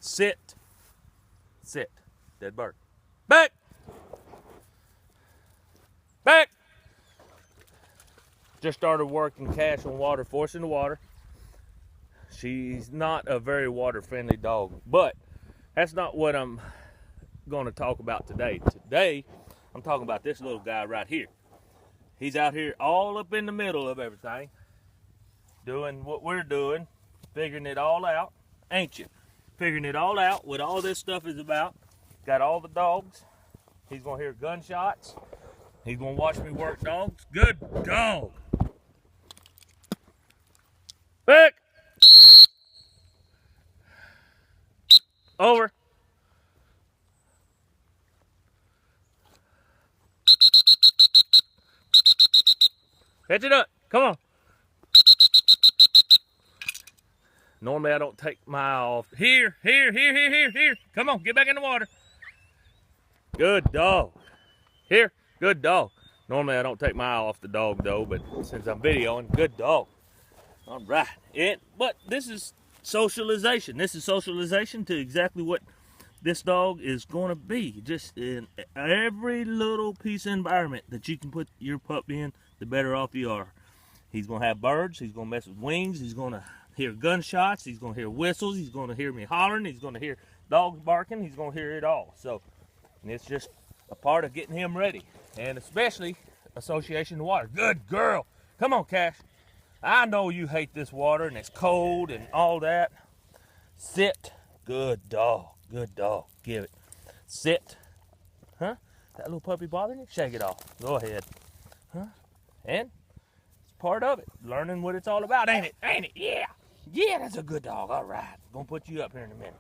Sit. Sit. Dead bird. Back. Back. Just started working Cash on water, forcing the water. She's not a very water-friendly dog, but that's not what I'm going to talk about today. Today, I'm talking about this little guy right here. He's out here all up in the middle of everything, doing what we're doing, figuring it all out, ain't you? Figuring it all out, what all this stuff is about. Got all the dogs. He's going to hear gunshots. He's going to watch me work dogs. Good dog. Back. Over. Catch it up. Come on. Normally I don't take my eye off. Here. Come on, get back in the water. Good dog. Here, good dog. Normally I don't take my eye off the dog though, but since I'm videoing, good dog. All right. But this is socialization. This is socialization to exactly what this dog is going to be. Just in every little piece of environment that you can put your pup in, the better off you are. He's going to have birds. He's going to mess with wings. He's going to hear gunshots. He's going to hear whistles. He's going to hear me hollering. He's going to hear dogs barking. He's going to hear it all. So it's just a part of getting him ready. And especially association to water. Good girl. Come on, Cash. I know you hate this water and it's cold and all that. Sit. Good dog. Good dog. Give it. Sit. Huh? That little puppy bothering you? Shake it off. Go ahead. Huh? And it's part of it. Learning what it's all about, ain't it? Ain't it? Yeah. Yeah, that's a good dog. All right. Gonna put you up here in a minute.